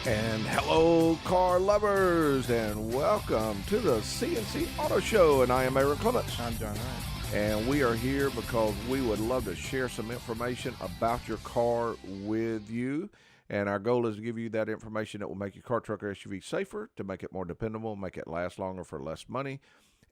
And hello, car lovers, and welcome to the C&C Auto Show. And I am Aaron Clements. I'm John Ryan. And we are here because we would love to share some information about your car with you. And our goal is to give you that information that will make your car, truck, or SUV safer, to make it more dependable, make it last longer for less money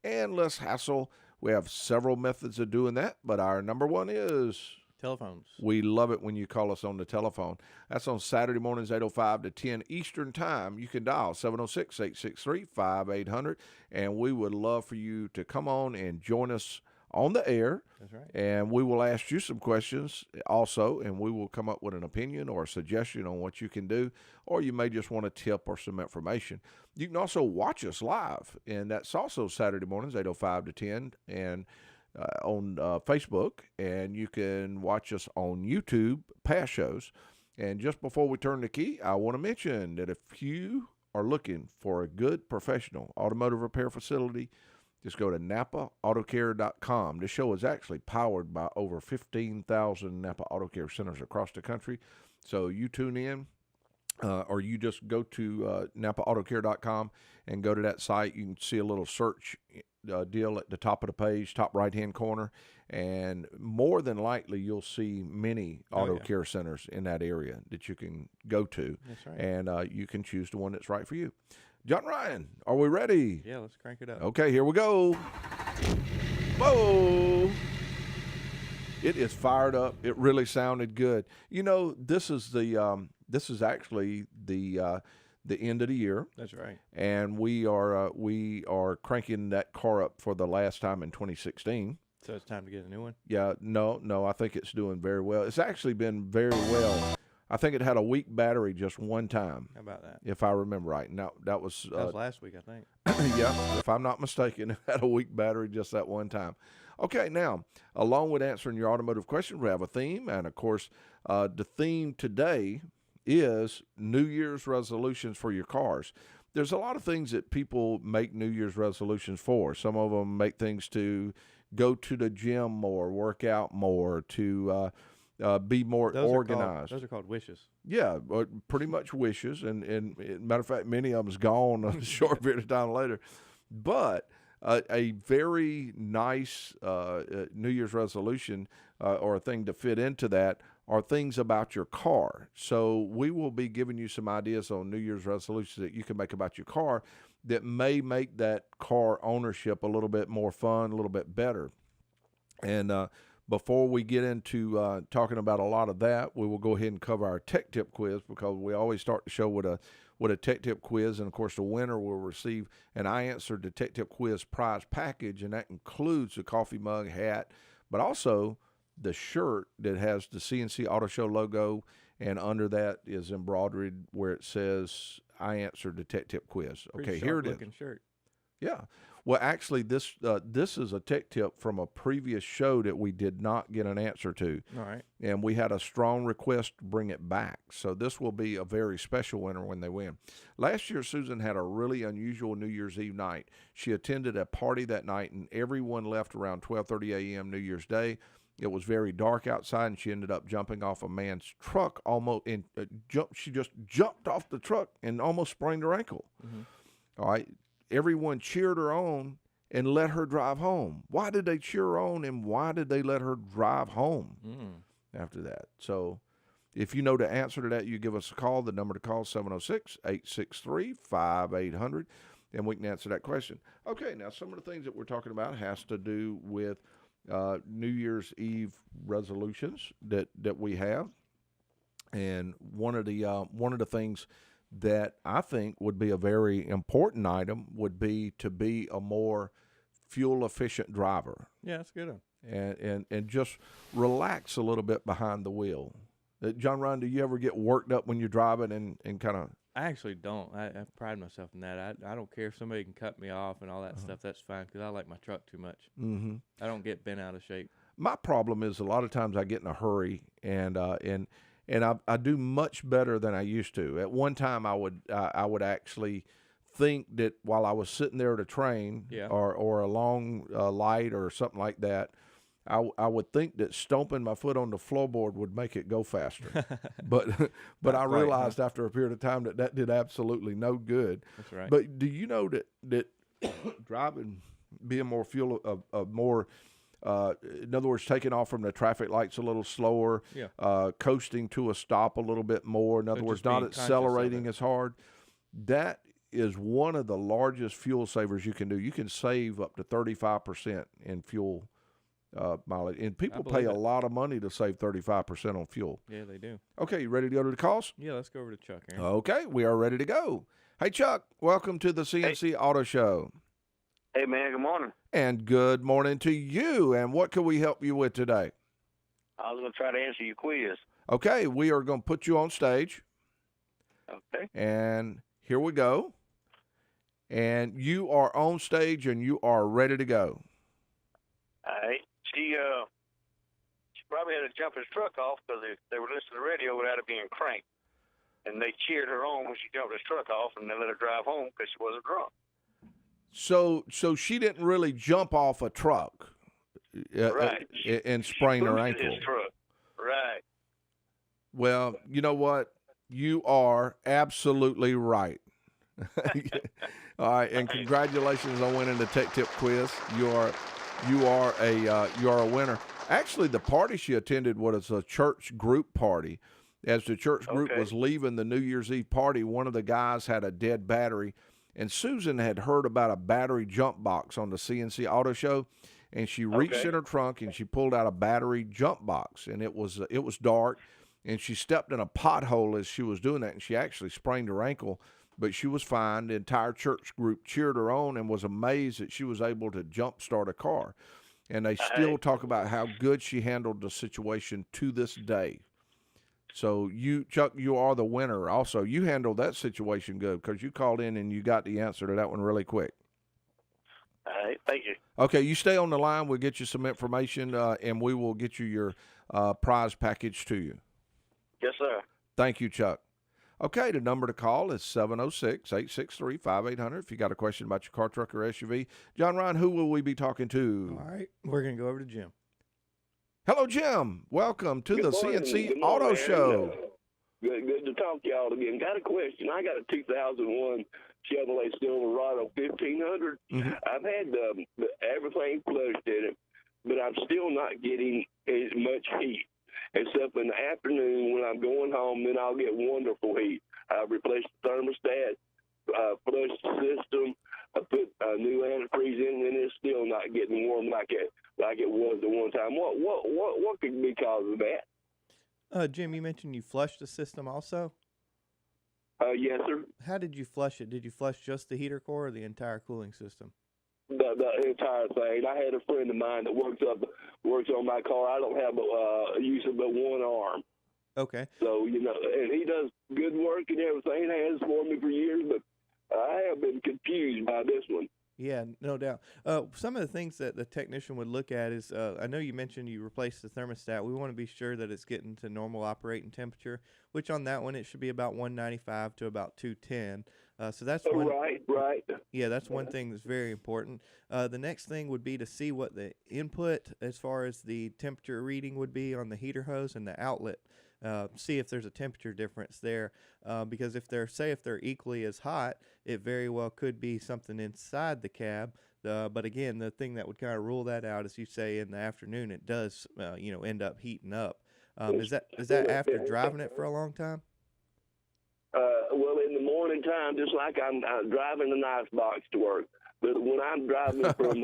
and less hassle. We have several methods of doing that, but our number one is Telephones. we love it when you call us on the telephone. That's on Saturday mornings, 8:05 to 10 Eastern Time. You can dial 706-863-5800, and we would love for you to come on and join us on the air. That's right. And we will ask you some questions also, and we will come up with an opinion or a suggestion on what you can do, or you may just want a tip or some information. You can also watch us live, and that's also Saturday mornings, 8:05 to 10, and on Facebook, and you can watch us on YouTube, past shows. And just before we turn the key, I want to mention that if you are looking for a good professional automotive repair facility, just go to NapaAutoCare.com. This show is actually powered by over 15,000 Napa Auto Care centers across the country. So you tune in, or you just go to NapaAutoCare.com and go to that site. You can see a little search deal at the top of the page, top right-hand corner, and more than likely you'll see many auto care centers in that area that you can go to. That's right. And you can choose the one that's right for you. John Ryan, are we ready? Yeah, let's crank it up. Okay, here we go. Whoa! It is fired up. It really sounded good. You know, this is actually the end of the year. That's right. And we are cranking that car up for the last time in 2016. So it's time to get a new one? Yeah, no, I think it's doing very well. It's actually been very well. I think it had a weak battery just one time. How about that? If I remember right. Now that was last week, I think. yeah, if I'm not mistaken, it had a weak battery just that one time. Okay, now, along with answering your automotive questions, we have a theme. And, of course, the theme today is New Year's resolutions for your cars. There's a lot of things that people make New Year's resolutions for. Some of them make things to go to the gym more, work out more, to be more organized. Those are called wishes. Yeah, pretty much wishes. And matter of fact, many of them's gone a short period of time later. But a very nice New Year's resolution or a thing to fit into that are things about your car. So we will be giving you some ideas on New Year's resolutions that you can make about your car that may make that car ownership a little bit more fun, a little bit better. And before we get into talking about a lot of that, we will go ahead and cover our tech tip quiz, because we always start the show with a tech tip quiz. And of course, the winner will receive an I Answered the Tech Tip Quiz prize package, and that includes the coffee mug, hat, but also the shirt that has the C&C Auto Show logo, and under that is embroidered where it says I Answered the Tech Tip Quiz. Okay, here it is. Shirt. Yeah. Well, actually, this is a tech tip from a previous show that we did not get an answer to. All right. And we had a strong request to bring it back. So this will be a very special winner when they win. Last year, Susan had a really unusual New Year's Eve night. She attended a party that night, and everyone left around 12:30 a.m. New Year's Day. It was very dark outside, and she ended up jumping off a man's truck she just jumped off the truck and almost sprained her ankle. Mm-hmm. All right. Everyone cheered her on and let her drive home. Why did they cheer her on, and why did they let her drive home after that? So if you know the answer to that, you give us a call. The number to call, 706-863-5800, and we can answer that question. Okay, now some of the things that we're talking about has to do with New Year's Eve resolutions that we have. And one of the things that I think would be a very important item would be to be a more fuel-efficient driver. Yeah, that's a good one. And just relax a little bit behind the wheel. John Ryan, do you ever get worked up when you're driving and kind of? I actually don't. I pride myself in that. I don't care if somebody can cut me off and all that stuff. That's fine, because I like my truck too much. Mm-hmm. I don't get bent out of shape. My problem is a lot of times I get in a hurry and I do much better than I used to. At one time, I would actually think that while I was sitting there at a train or a long light or something like that, I would think that stomping my foot on the floorboard would make it go faster, but but I Not quite, huh? realized after a period of time that did absolutely no good. That's right. But do you know that driving, being more fuel, more, in other words, taking off from the traffic lights a little slower, Yeah. coasting to a stop a little bit more. In other So words, just not being conscious of accelerating it. as hard. That is one of the largest fuel savers you can do. You can save up to 35% in fuel mileage, and people pay believe a it. lot of money to save 35% on fuel. Yeah, they do. Okay, you ready to go to the calls? Yeah, let's go over to Chuck, Aaron. Okay, we are ready to go. Hey, Chuck, welcome to the C&C Auto Show. Hey, man, good morning. And good morning to you. And what can we help you with today? I was going to try to answer your quiz. Okay, we are going to put you on stage. Okay. And here we go. And you are on stage and you are ready to go. All right. She probably had to jump his truck off because they were listening to the radio without it being cranked. And they cheered her on when she jumped his truck off, and they let her drive home because she wasn't drunk. So she didn't really jump off a truck Right. and sprain her Boosted ankle. his truck. Right. Well, you know what? You are absolutely right. All right, and congratulations on winning the Tech Tip quiz. You are a winner. Actually, the party she attended was a church group party. As the church group was leaving the New Year's Eve party, one of the guys had a dead battery, and Susan had heard about a battery jump box on the C&C Auto Show, and she reached in her trunk and she pulled out a battery jump box, and it was dark, and she stepped in a pothole as she was doing that, and she actually sprained her ankle, but she was fine. The entire church group cheered her on and was amazed that she was able to jump start a car, and they still talk about how good she handled the situation to this day. So you, Chuck, you are the winner. Also, you handled that situation good because you called in and you got the answer to that one really quick. All right. Thank you. Okay, you stay on the line. We'll get you some information, and we will get you your prize package to you. Yes, sir. Thank you, Chuck. Okay, the number to call is 706-863-5800 if you got a question about your car, truck, or SUV. John Ryan, who will we be talking to? All right, we're going to go over to Jim. Hello, Jim. Welcome to the morning. C&C Good morning, Auto Aaron. Show. Good to talk to y'all again. Got a question. I got a 2001 Chevrolet Silverado 1500. I've had everything flushed in it, but I'm still not getting as much heat. Except in the afternoon when I'm going home, then I'll get wonderful heat. I replaced the thermostat, flushed the system, I put a new antifreeze in, and it's still not getting warm like it was the one time. What could be cause of that? Jim, you mentioned you flushed the system also. Yes, sir. How did you flush it? Did you flush just the heater core or the entire cooling system? The entire thing. I had a friend of mine that works on my car. I don't have use of but one arm. Okay. So, and he does good work and everything. Has for me for years, but I have been confused by this one. Yeah, no doubt. Some of the things that the technician would look at is, I know you mentioned you replaced the thermostat. We want to be sure that it's getting to normal operating temperature, which on that one it should be about 195 to about 210. So that's one. Right. Yeah, that's one thing that's very important. The next thing would be to see what the input as far as the temperature reading would be on the heater hose and the outlet. See if there's a temperature difference there, because if they're equally as hot, it very well could be something inside the cab. But again, the thing that would kind of rule that out is you say in the afternoon it does end up heating up. Is that after driving it for a long time? Well, in the morning time, just like I'm driving the nice box to work. But when I'm driving from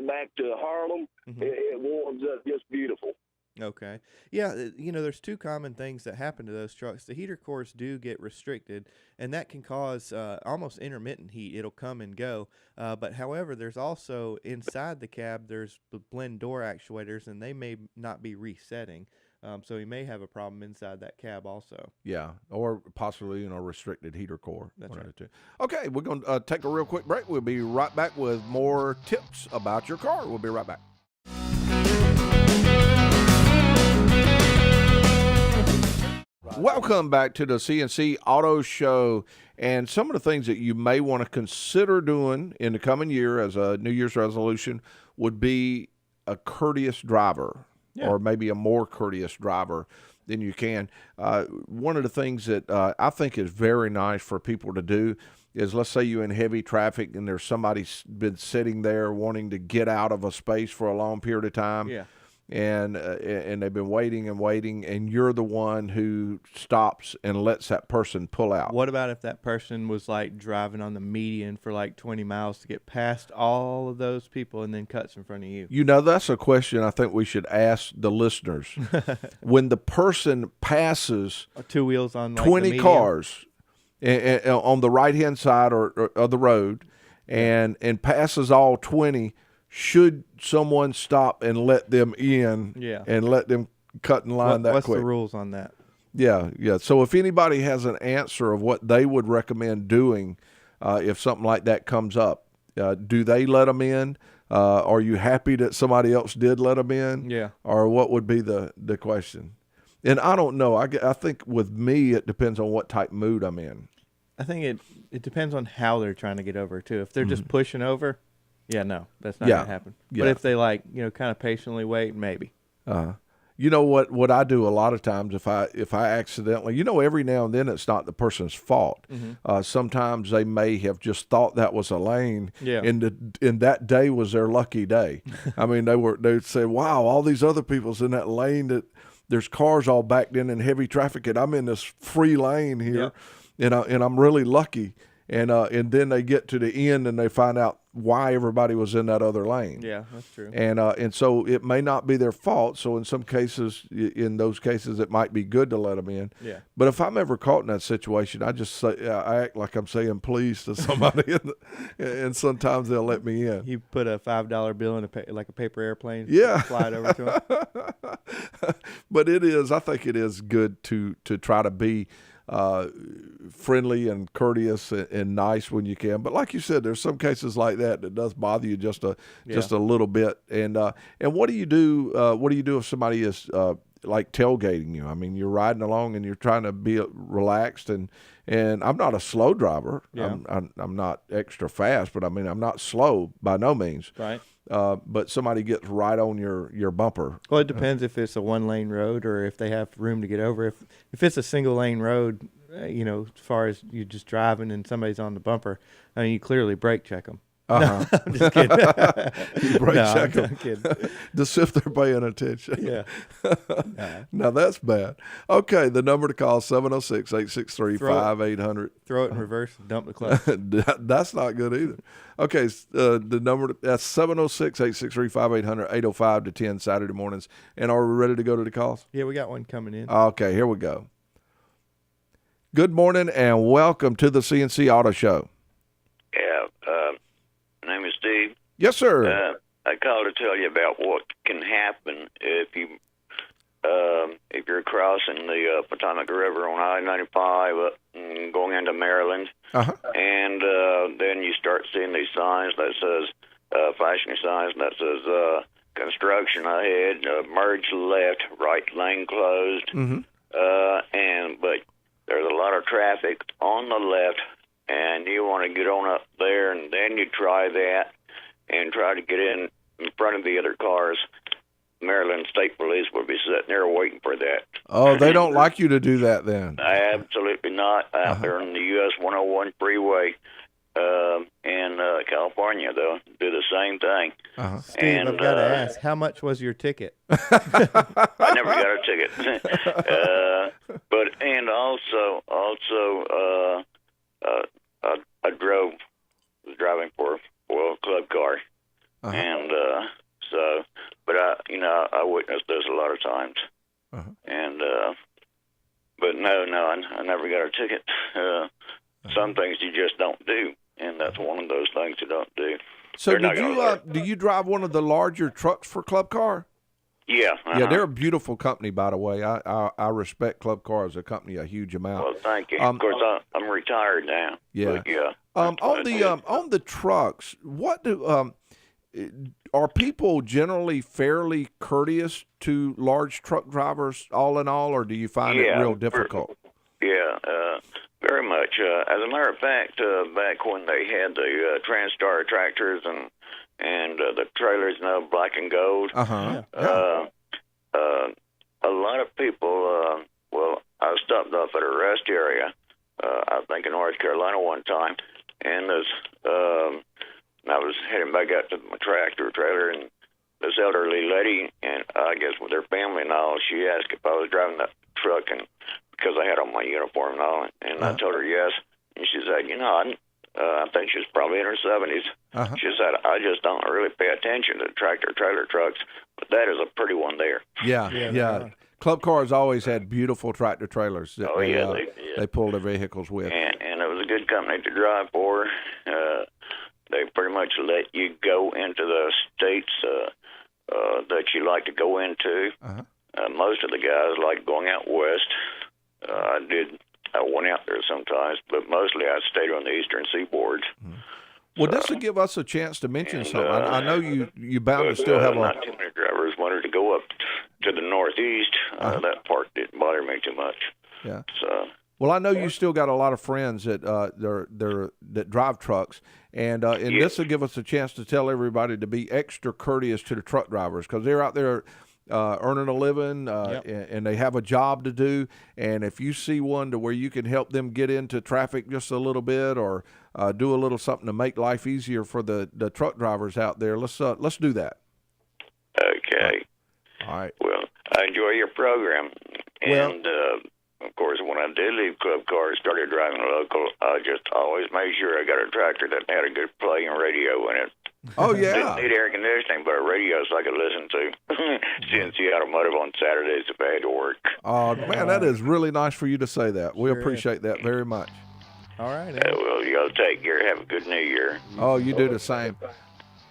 back to Harlem, it warms up just beautiful. Okay. Yeah, there's two common things that happen to those trucks. The heater cores do get restricted, and that can cause almost intermittent heat. It'll come and go. But however, there's also inside the cab, there's the blend door actuators, and they may not be resetting. So you may have a problem inside that cab also. Yeah, or possibly, restricted heater core. That's right. Okay, we're going to take a real quick break. We'll be right back with more tips about your car. We'll be right back. Welcome back to the C&C Auto Show. And some of the things that you may want to consider doing in the coming year as a New Year's resolution would be a courteous driver, Yeah. or maybe a more courteous driver than you can. One of the things that I think is very nice for people to do is, let's say you're in heavy traffic and there's somebody been sitting there wanting to get out of a space for a long period of time. Yeah. And they've been waiting and waiting, and you're the one who stops and lets that person pull out. What about if that person was like driving on the median for like 20 miles to get past all of those people and then cuts in front of you? You know, that's a question I think we should ask the listeners. When the person passes 2 wheels on like 20 the median? cars on the right-hand side or of the road, and passes all 20, should someone stop and let them in, Yeah. and let them cut in line that What's quick? the rules on that? Yeah. So if anybody has an answer of what they would recommend doing if something like that comes up, do they let them in? Are you happy that somebody else did let them in? Yeah. Or what would be the question? And I don't know. I think with me, it depends on what type mood I'm in. I think it depends on how they're trying to get over too. If they're just pushing over, yeah, no, that's not Yeah. gonna happen. Yeah. But if they like, kind of patiently wait, maybe. You know what I do a lot of times if I accidentally, every now and then it's not the person's fault. Sometimes they may have just thought that was a lane, Yeah. and that day was their lucky day. I mean, they'd say, "Wow, all these other people's in that lane, that there's cars all backed in heavy traffic, and I'm in this free lane here, and I'm really lucky." And then they get to the end and they find out why everybody was in that other lane. Yeah, that's true. And so it may not be their fault. So in some cases, in those cases, it might be good to let them in. Yeah. But if I'm ever caught in that situation, I just say, I act like I'm saying please to somebody, and sometimes they'll let me in. You put a $5 bill in like a paper airplane. Yeah. Fly it over to them. But I think it is good to try to be friendly and courteous and nice when you can. But like you said, there's some cases like that does bother you just a little bit. And what do you do? What do you do if somebody is like tailgating you? I mean, you're riding along and you're trying to be relaxed, and I'm not a slow driver. Yeah. I'm not extra fast, but I mean, I'm not slow by no means. Right. But somebody gets right on your bumper. Well, it depends if it's a 1-lane road or if they have room to get over. If it's a single lane road, as far as you just driving and somebody's on the bumper, I mean, you clearly brake check them. Uh-huh. No, I'm just kidding. You brake No, check I'm 'em. kidding. To see if they're paying attention. Yeah. Now that's bad. Okay, the number to call 706-863-5800. Throw it in reverse and dump the clutch. That's not good either. Okay, the number that's 706-863-5800, 805 to 10 Saturday mornings. And are we ready to go to the calls? Yeah, we got one coming in. Okay, here we go. Good morning and welcome to the C&C Auto Show. Yeah, my name is Steve. Yes, sir. I called to tell you about what can happen if you're crossing the Potomac River on I-95 going into Maryland, Uh-huh. and then you start seeing these signs that says flashing signs that says construction ahead, merge left, right lane closed, Mm-hmm. but there's a lot of traffic on the left, and you want to get on up there, and then you try that and try to get in front of the other cars. Maryland State Police will be sitting there waiting for that. Oh, they don't like you to do that then. Absolutely not. Out there on the US 101 freeway in California, they'll do the same thing. Uh-huh. Steve, And, I've got to ask, how much was your ticket? I never got a ticket. I was driving for a club car, Uh-huh. and I witnessed this a lot of times, Uh-huh. and but no, I never got a ticket. Some things you just don't do, and that's one of those things you don't do. So They're not gonna learn. do you drive one of the larger trucks for Club Car? Yeah, Yeah, they're a beautiful company, by the way. I respect Club Car as a company a huge amount. Well, thank you. Um, Of course, I'm retired now. Yeah. But yeah. On the trucks, what are people generally fairly courteous to large truck drivers, all in all, or do you find it real difficult? Yeah, very much. As a matter of fact, back when they had the TransStar tractors and the trailers now black and gold. Uh-huh. Yeah. A lot of people, I stopped off at a rest area, I think in North Carolina one time, and I was heading back out to my tractor trailer, and this elderly lady, and I guess with her family and all, she asked if I was driving that truck, and because I had on my uniform and all, and I told her yes, and she said, I think she was probably in her 70s. Uh-huh. She said, I just don't really pay attention to tractor trailer trucks, but that is a pretty one there. Yeah. Club Cars always had beautiful tractor trailers that they pulled their vehicles with. And it was a good company to drive for. They pretty much let you go into the states that you like to go into. Uh-huh. Most of the guys like going out west. I went out there sometimes, but mostly I stayed on the eastern seaboard. Mm-hmm. Well, this will give us a chance to mention something. I know you bound to still have not too many drivers wanted to go up to the northeast. That part didn't bother me too much. Yeah. So. Well, I know you still got a lot of friends that that drive trucks, and this will give us a chance to tell everybody to be extra courteous to the truck drivers, because they're out there earning a living, and they have a job to do. And if you see one to where you can help them get into traffic just a little bit, or do a little something to make life easier for the truck drivers out there, let's do that. Okay. All right. Well, I enjoy your program, and of course, when I did leave Club Cars, started driving local, I just always made sure I got a tractor that had a good playing radio in it. Oh, yeah. Didn't need air conditioning, but a radio so I could listen to C&C Automotive on Saturdays if I had to work. Oh, man, that is really nice for you to say that. We appreciate that very much. All right. Well, y'all take care. Have a good New Year. Oh, you do the same.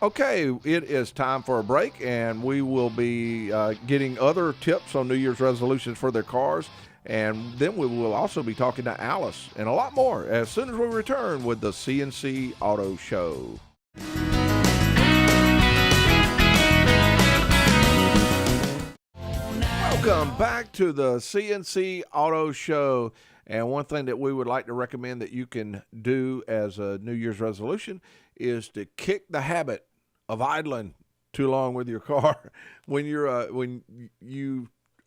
Okay, it is time for a break, and we will be getting other tips on New Year's resolutions for their cars. And then we will also be talking to Alice and a lot more as soon as we return with the C&C Auto Show. Welcome back to the C&C Auto Show. And one thing that we would like to recommend that you can do as a New Year's resolution is to kick the habit of idling too long with your car. When you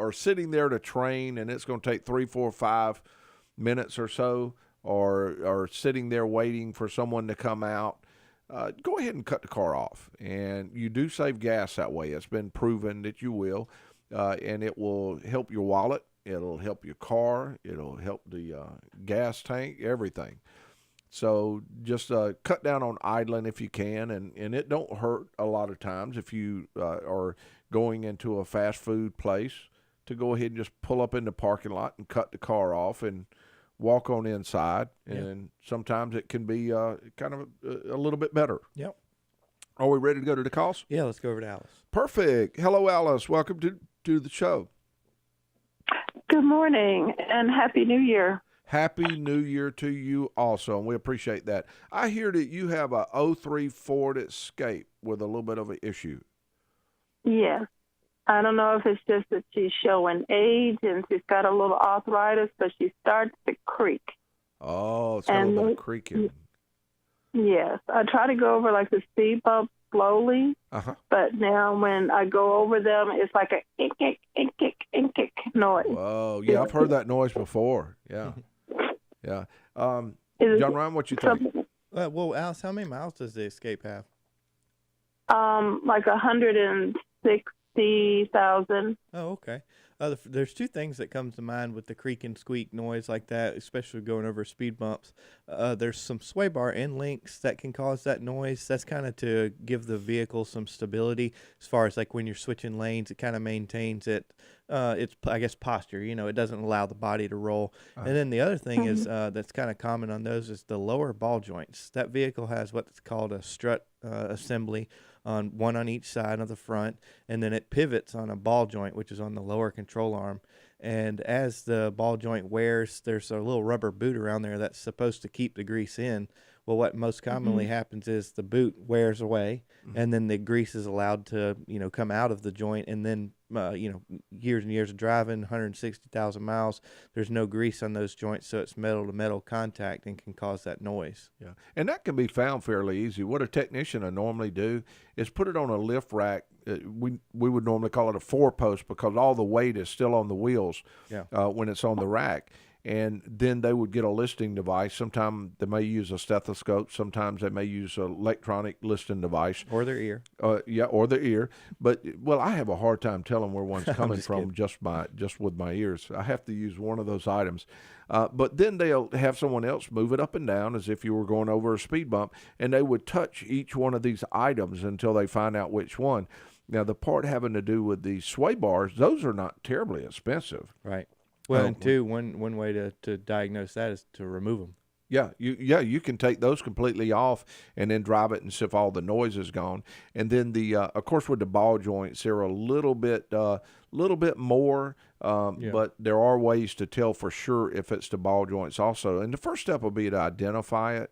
are sitting there to train and it's going to take 3, 4, 5 minutes or so, or sitting there waiting for someone to come out, go ahead and cut the car off. And you do save gas that way. It's been proven that you will, and it will help your wallet. It'll help your car. It'll help the gas tank, everything. So just cut down on idling if you can, and it don't hurt a lot of times if you are going into a fast food place to go ahead and just pull up in the parking lot and cut the car off and walk on inside. And sometimes it can be kind of a little bit better. Yep. Are we ready to go to the calls? Yeah, let's go over to Alice. Perfect. Hello, Alice. Welcome to the show. Good morning and Happy New Year. Happy New Year to you also, and we appreciate that. I hear that you have a 03 Ford Escape with a little bit of an issue. Yes. I don't know if it's just that she's showing age and she's got a little arthritis, but she starts to creak. Oh, it's got a little bit of creaking. Yes. I try to go over like the speed bump slowly, but now when I go over them, it's like a ink, noise. Oh, yeah, I've heard that noise before. Yeah. Yeah. John Ryan, what you think? Well, Alice, how many miles does the Escape have? Like 160,000. Oh, okay. There's two things that comes to mind with the creak and squeak noise like that, especially going over speed bumps. There's some sway bar end links that can cause that noise. That's kind of to give the vehicle some stability as far as like when you're switching lanes, it kind of maintains it. It's, I guess, posture. It doesn't allow the body to roll. And then the other thing is that's kind of common on those is the lower ball joints. That vehicle has what's called a strut assembly, one on each side of the front, and then it pivots on a ball joint, which is on the lower control arm. And as the ball joint wears, there's a little rubber boot around there that's supposed to keep the grease in. Well, what most commonly happens is the boot wears away, and then the grease is allowed to, come out of the joint and then years and years of driving, 160,000 miles. There's no grease on those joints, so it's metal to metal contact and can cause that noise. Yeah, and that can be found fairly easy. What a technician would normally do is put it on a lift rack. We would normally call it a 4-post because all the weight is still on the wheels when it's on the rack. And then they would get a listing device. Sometimes they may use a stethoscope. Sometimes they may use an electronic listing device. Or their ear. Or their ear. But, well, I have a hard time telling where one's coming from just with my ears. I have to use one of those items. But then they'll have someone else move it up and down as if you were going over a speed bump, and they would touch each one of these items until they find out which one. Now, the part having to do with the sway bars, those are not terribly expensive. Right. Well, and two, one way to diagnose that is to remove them. Yeah, you can take those completely off and then drive it and see if all the noise is gone. And then of course with the ball joints, they're a little bit more, but there are ways to tell for sure if it's the ball joints also. And the first step will be to identify it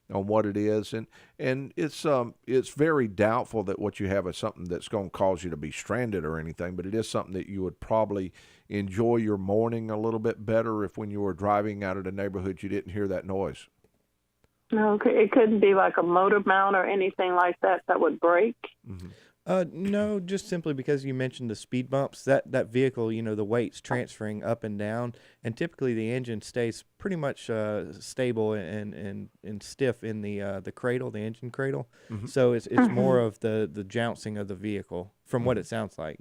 on what it is, and it's very doubtful that what you have is something that's going to cause you to be stranded or anything, but it is something that you would probably enjoy your morning a little bit better if when you were driving out of the neighborhood you didn't hear that noise. Okay, it couldn't be like a motor mount or anything like that would break? Mm-hmm. No, just simply because you mentioned the speed bumps. That vehicle, the weight's transferring up and down, and typically the engine stays pretty much stable and stiff in the cradle, the engine cradle. Mm-hmm. So it's more of the jouncing of the vehicle from what it sounds like.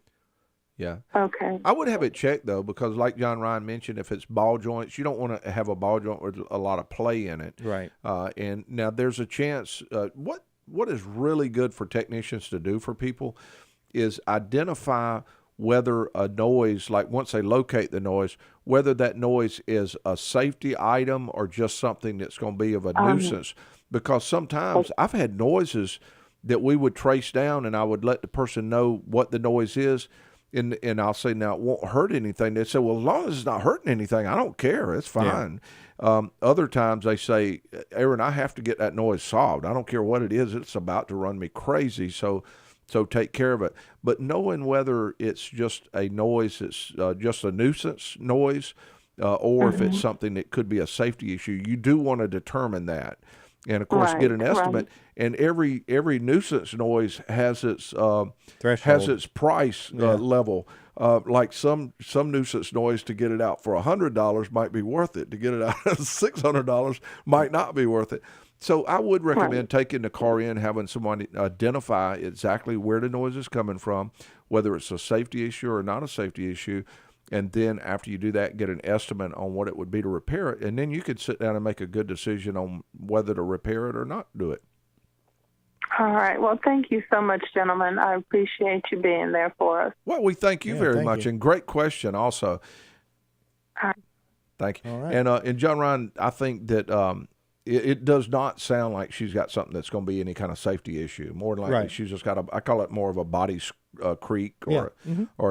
Yeah. Okay. I would have it checked, though, because like John Ryan mentioned, if it's ball joints, you don't want to have a ball joint with a lot of play in it. Right. And now there's a chance, what is really good for technicians to do for people is identify whether a noise, like once they locate the noise, whether that noise is a safety item or just something that's going to be of a nuisance. Because sometimes I've had noises that we would trace down and I would let the person know what the noise is. And I'll say, now, it won't hurt anything. They say, well, as long as it's not hurting anything, I don't care. It's fine. Yeah. Other times they say, Aaron, I have to get that noise solved. I don't care what it is. It's about to run me crazy, so take care of it. But knowing whether it's just a noise that's just a nuisance noise or if it's something that could be a safety issue, you do want to determine that. And, of course, get an estimate. Right. And every nuisance noise has its has its price level. Like some nuisance noise, to get it out for $100 might be worth it. To get it out at $600 might not be worth it. So I would recommend taking the car in, having someone identify exactly where the noise is coming from, whether it's a safety issue or not a safety issue. And then after you do that, get an estimate on what it would be to repair it. And then you could sit down and make a good decision on whether to repair it or not do it. All right. Well, thank you so much, gentlemen. I appreciate you being there for us. Well, we thank you very much. You. And great question also. All right. Thank you. All right. And John Ryan, I think that it does not sound like she's got something that's going to be any kind of safety issue. More than likely, she's just got I call it more of a body creak or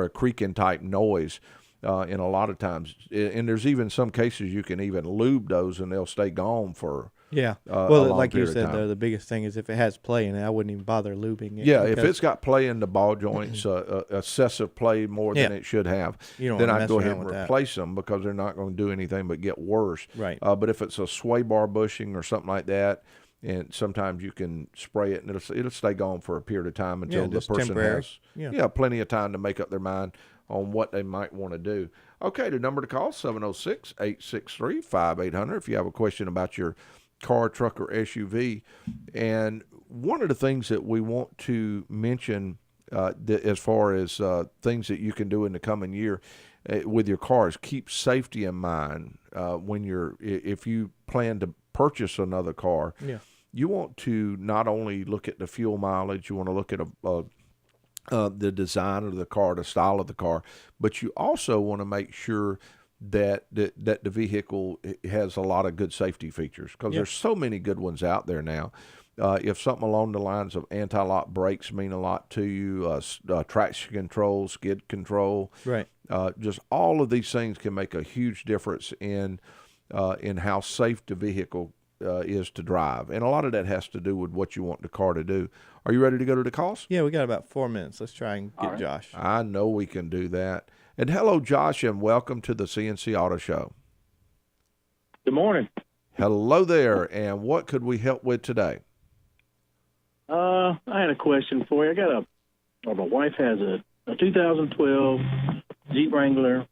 a creaking type noise. And a lot of times, and there's even some cases you can even lube those and they'll stay gone for well, like you said, though, the biggest thing is if it has play in it, I wouldn't even bother lubing it. Yeah, if it's got play in the ball joints, excessive play more than it should have, then I'd go ahead and replace them because they're not going to do anything but get worse. Right. But if it's a sway bar bushing or something like that, and sometimes you can spray it and it'll stay gone for a period of time until the person has plenty of time to make up their mind on what they might want to do. Okay, the number to call, 706-863-5800 if you have a question about your car, truck, or SUV. And one of the things that we want to mention as far as things that you can do in the coming year with your car is keep safety in mind if you plan to purchase another car. Yeah. You want to not only look at the fuel mileage, you want to look at the design of the car, the style of the car, but you also want to make sure that the vehicle has a lot of good safety features because there's so many good ones out there now. If something along the lines of anti-lock brakes mean a lot to you, traction control, skid control, right? Just all of these things can make a huge difference in how safe the vehicle is to drive, and a lot of that has to do with what you want the car to do. Are you ready to go to the calls? Yeah, we got about 4 minutes. Let's try and get Josh. I know we can do that. And hello, Josh, and welcome to the C&C Auto Show. Good morning. Hello there, and what could we help with today? I had a question for you. My wife has a 2012 Jeep Wrangler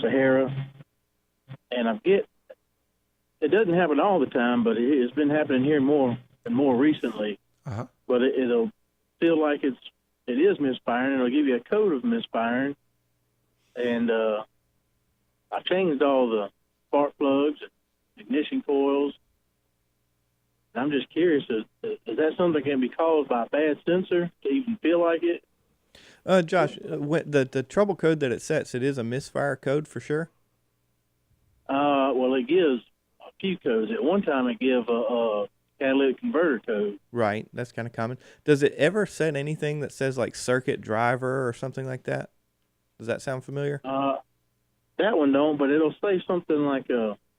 Sahara, and it doesn't happen all the time, but it's been happening here more and more recently. Uh-huh. But it'll feel like it is misfiring. It'll give you a code of misfiring, and I changed all the spark plugs, ignition coils. I'm just curious, is that something that can be caused by a bad sensor to even feel like it? Josh, the trouble code that it sets, it is a misfire code for sure? Well, it gives a few codes. At one time, it gave a catalytic converter code. Right, that's kind of common. Does it ever set anything that says like circuit driver or something like that? Does that sound familiar? That one don't, but it'll say something like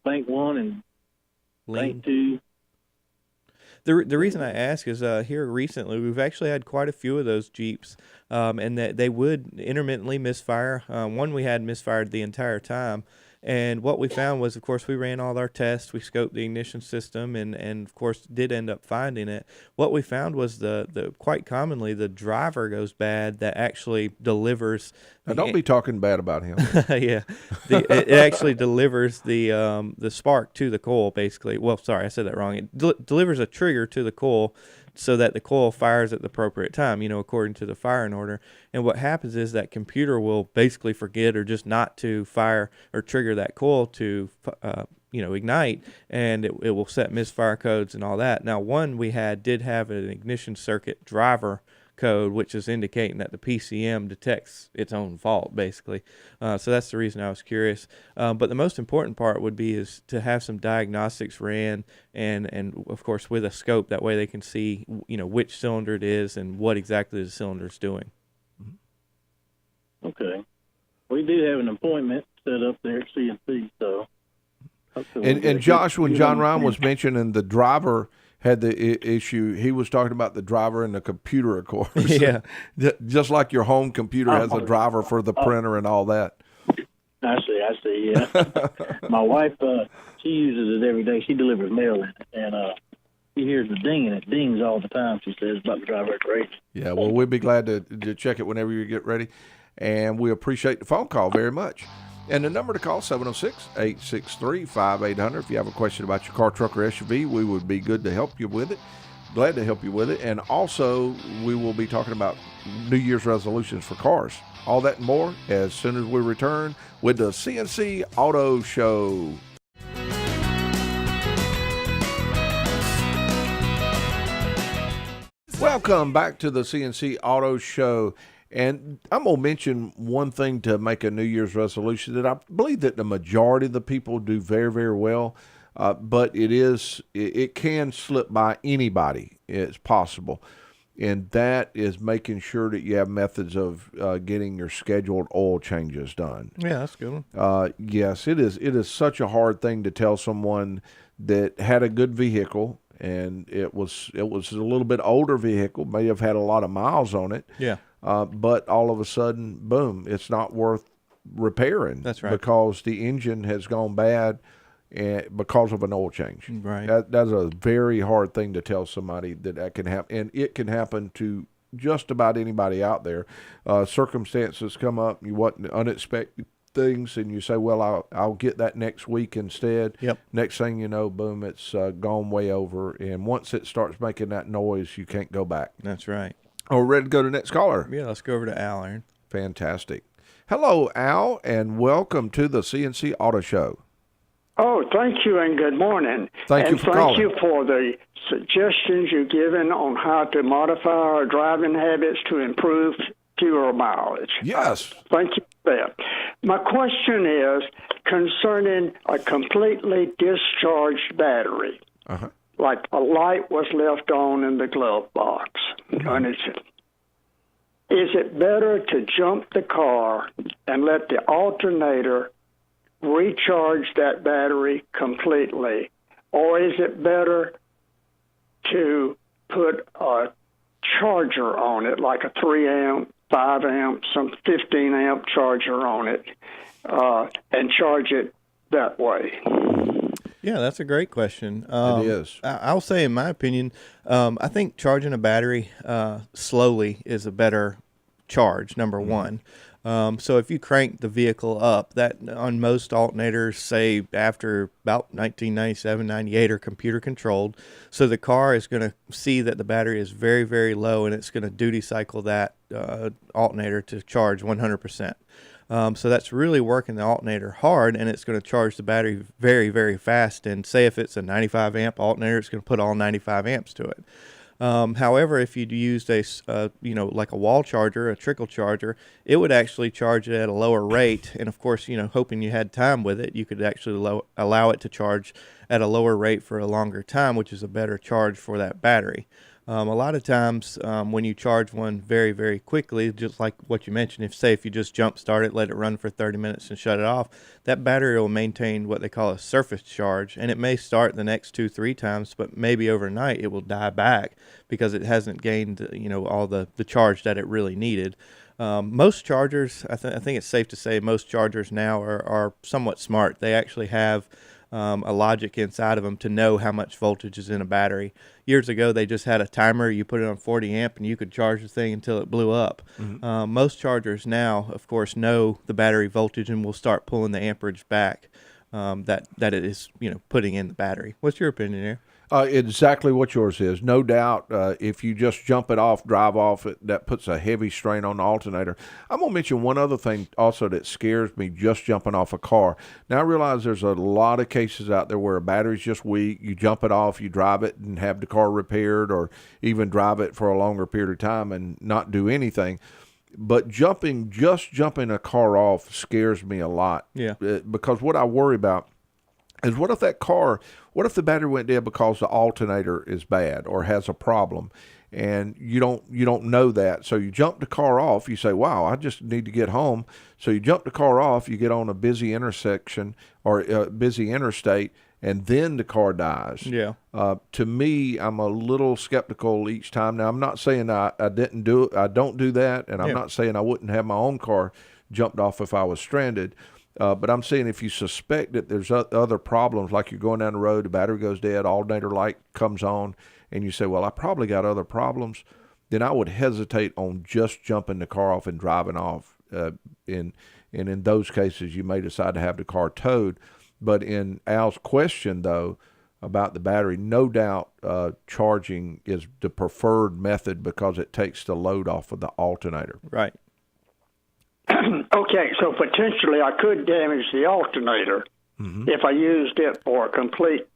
bank 1 and bank 2. The reason I ask is here recently we've actually had quite a few of those Jeeps, and that they would intermittently misfire. One we had misfired the entire time, and what we found was, of course, we ran all our tests, we scoped the ignition system, and of course did end up finding it. What we found was the quite commonly the driver goes bad that actually delivers. Now, don't be talking bad about him. Yeah, it actually delivers the spark to the coil, basically. Well, sorry, I said that wrong. It delivers a trigger to the coil so that the coil fires at the appropriate time, according to the firing order. And what happens is that computer will basically forget or just not to fire or trigger that coil to ignite, and it will set misfire codes and all that. Now, one we did have an ignition circuit driver code, which is indicating that the PCM detects its own fault, basically. So that's the reason I was curious. But the most important part would be is to have some diagnostics ran, and of course with a scope. That way they can see which cylinder it is and what exactly the cylinder is doing. Okay, we do have an appointment set up there at C&C, so. And Josh, when John Ryan was mentioning the driver had the issue, he was talking about the driver and the computer, of course. Yeah. Just like your home computer has a driver for the printer and all that. I see, yeah. My wife, she uses it every day. She delivers mail in it, and she hears the ding, and it dings all the time, she says, about the driver at the race. Yeah, well, we'd be glad to check it whenever you get ready, and we appreciate the phone call very much. And the number to call, 706-863-5800. If you have a question about your car, truck, or SUV, we would be glad to help you with it. And also, we will be talking about New Year's resolutions for cars. All that and more as soon as we return with the C&C Auto Show. Welcome back to the C&C Auto Show. And I'm going to mention one thing to make a New Year's resolution that I believe that the majority of the people do very, very well, but it can slip by anybody. It's possible. And that is making sure that you have methods of getting your scheduled oil changes done. Yeah, that's a good one. Yes, it is. It is such a hard thing to tell someone that had a good vehicle, and it was a little bit older vehicle, may have had a lot of miles on it. Yeah. But all of a sudden, boom, it's not worth repairing. That's right. Because the engine has gone bad because of an oil change. Right. That's a very hard thing to tell somebody that can happen. And it can happen to just about anybody out there. Circumstances come up, you want unexpected things, and you say, well, I'll get that next week instead. Yep. Next thing you know, boom, it's gone way over. And once it starts making that noise, you can't go back. That's right. Oh, we're ready to go to the next caller. Yeah, let's go over to Al, Aaron. Fantastic. Hello, Al, and welcome to the C&C Auto Show. Oh, thank you, and good morning. Thank you for calling. Thank you for the suggestions you've given on how to modify our driving habits to improve fuel mileage. Yes. Thank you for that. My question is concerning a completely discharged battery. Uh-huh. Like a light was left on in the glove box. Is it better to jump the car and let the alternator recharge that battery completely, or is it better to put a charger on it, like a 3 amp, 5 amp, some 15 amp charger on it, and charge it that way? Yeah, that's a great question. It is. I'll say, in my opinion, I think charging a battery slowly is a better charge, number one. So if you crank the vehicle up, that on most alternators, say after about 1997, 98, are computer controlled. So the car is going to see that the battery is very, very low, and it's going to duty cycle that alternator to charge 100%. So that's really working the alternator hard, and it's going to charge the battery very, very fast. And say if it's a 95 amp alternator, it's going to put all 95 amps to it. However, if you'd used like a wall charger, a trickle charger, it would actually charge it at a lower rate. And of course, hoping you had time with it, you could actually allow it to charge at a lower rate for a longer time, which is a better charge for that battery. A lot of times when you charge one very, very quickly, just like what you mentioned, if you just jump start it, let it run for 30 minutes and shut it off, that battery will maintain what they call a surface charge. And it may start the next 2-3 times, but maybe overnight it will die back because it hasn't gained, all the charge that it really needed. Most chargers, I think it's safe to say most chargers now are somewhat smart. They actually have a logic inside of them to know how much voltage is in a battery. Years ago, they just had a timer. You put it on 40 amp, and you could charge the thing until it blew up. Mm-hmm. Most chargers now, of course, know the battery voltage and will start pulling the amperage back that it is, putting in the battery. What's your opinion here? Exactly what yours is. No doubt, if you just jump it off, drive off, that puts a heavy strain on the alternator. I'm going to mention one other thing also that scares me just jumping off a car. Now, I realize there's a lot of cases out there where a battery's just weak. You jump it off, you drive it and have the car repaired, or even drive it for a longer period of time and not do anything. But jumping a car off scares me a lot. Yeah. Because what I worry about is what if the battery went dead because the alternator is bad or has a problem, and you don't know that. So you jump the car off, you say, wow, I just need to get home. So you jump the car off, you get on a busy intersection or a busy interstate, and then the car dies. Yeah. To me, I'm a little skeptical each time. Now, I'm not saying I didn't do it. I don't do that, and I'm not saying I wouldn't have my own car jumped off if I was stranded. But I'm saying if you suspect that there's other problems, like you're going down the road, the battery goes dead, alternator light comes on, and you say, well, I probably got other problems, then I would hesitate on just jumping the car off and driving off. And in those cases, you may decide to have the car towed. But in Al's question, though, about the battery, no doubt charging is the preferred method because it takes the load off of the alternator. Right. Okay, so potentially I could damage the alternator if I used it for a complete,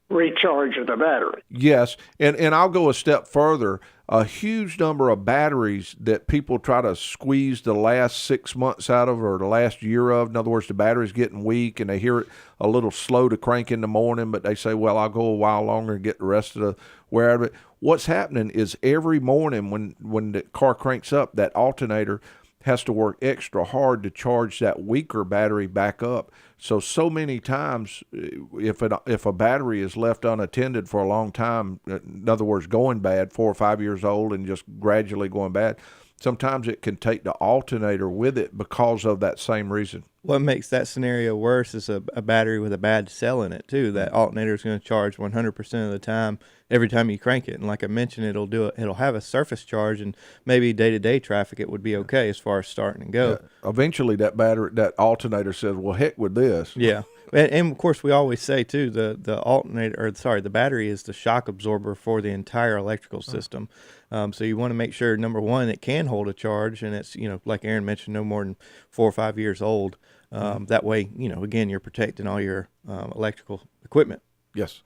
recharge of the battery. Yes, and I'll go a step further. A huge number of batteries that people try to squeeze the last 6 months out of or the last year of. In other words, the battery's getting weak and they hear it a little slow to crank in the morning, but they say, well, I'll go a while longer and get the rest of the wear out of it. What's happening is every morning when the car cranks up, that alternator has to work extra hard to charge that weaker battery back up. So many times, if a battery is left unattended for a long time, in other words, going bad, 4 or 5 years old and just gradually going bad, sometimes it can take the alternator with it because of that same reason. What makes that scenario worse is a battery with a bad cell in it, too. That alternator is going to charge 100% of the time every time you crank it. And like I mentioned, it'll have a surface charge, and maybe day-to-day traffic it would be okay as far as starting and go. Yeah. Eventually, that alternator says, well, heck with this. Yeah. And of course, we always say, too, the battery is the shock absorber for the entire electrical system. So you want to make sure, number one, it can hold a charge, and it's, like Aaron mentioned, no more than 4 or 5 years old. That way, again, you're protecting all your electrical equipment. Yes.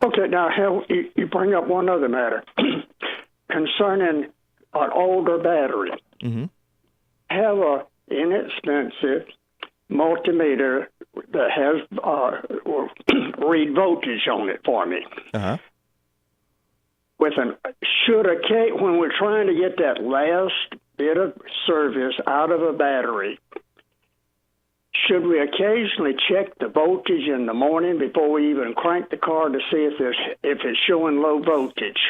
Okay, now, Hal, you bring up one other matter concerning an older battery. Mm-hmm. Have a inexpensive multimeter that has read voltage on it for me. Uh-huh. When we're trying to get that last bit of service out of a battery, should we occasionally check the voltage in the morning before we even crank the car to see if it's showing low voltage?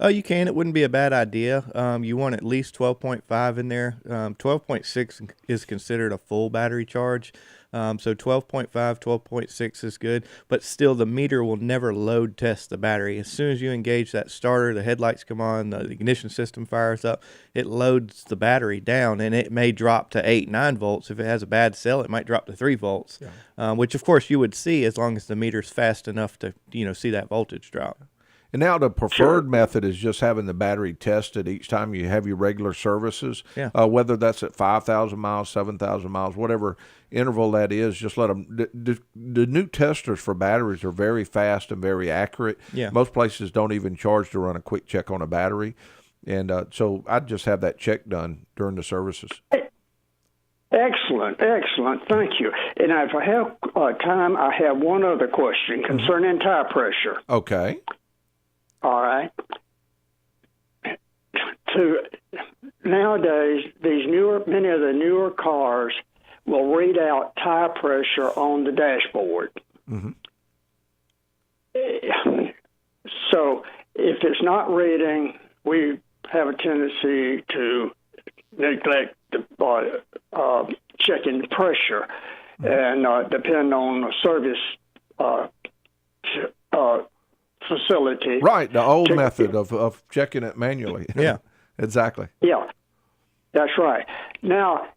Oh, you can. It wouldn't be a bad idea. You want at least 12.5 in there. 12.6 is considered a full battery charge. So 12.5, 12.6 is good, but still the meter will never load test the battery. As soon as you engage that starter, the headlights come on, the ignition system fires up, it loads the battery down, and it may drop to 8, 9 volts. If it has a bad cell, it might drop to 3 volts, which of course you would see as long as the meter's fast enough to, see that voltage drop. And now the preferred method is just having the battery tested each time you have your regular services, whether that's at 5,000 miles, 7,000 miles, whatever interval that is. Just let them. The new testers for batteries are very fast and very accurate. Yeah. Most places don't even charge to run a quick check on a battery, and so I'd just have that check done during the services. Excellent. Thank you. And if I have time, I have one other question concerning tire pressure. Okay. All right. Nowadays, many of the newer cars will read out tire pressure on the dashboard. Mm-hmm. So if it's not reading, we have a tendency to neglect checking the pressure and depend on the service facility. Right, the old method of checking it manually. Yeah. Exactly. Yeah, that's right. Now,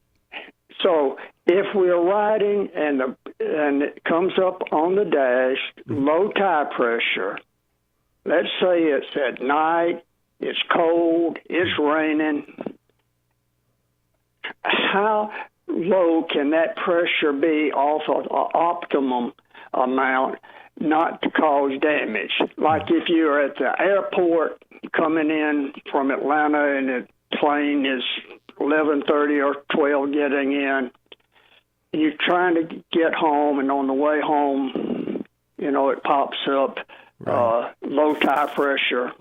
so if we're riding and it comes up on the dash, low tire pressure, let's say it's at night, it's cold, it's raining, how low can that pressure be off of an optimum amount not to cause damage? Like if you're at the airport coming in from Atlanta and the plane is 11:30 or 12 getting in, you're trying to get home, and on the way home, it pops up low tire pressure.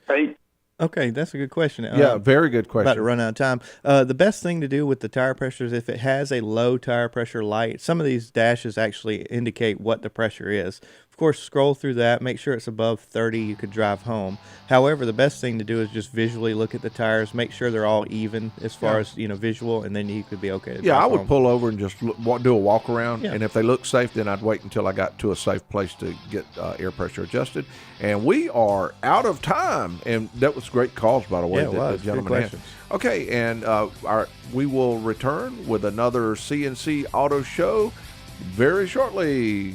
Right? Okay, that's a good question. Yeah, very good question. About to run out of time. The best thing to do with the tire pressure is if it has a low tire pressure light. Some of these dashes actually indicate what the pressure is. Of course, scroll through that, make sure it's above 30, you could drive home. However, the best thing to do is just visually look at the tires, make sure they're all even as far as, visual, and then you could be okay to drive I would home. pull over and just do a walk around, and if they look safe, then I'd wait until I got to a safe place to get air pressure adjusted. And we are out of time, and that was great calls, by the way, Yeah, it was. the gentleman Good had. questions. Okay, and we will return with another C&C Auto Show very shortly.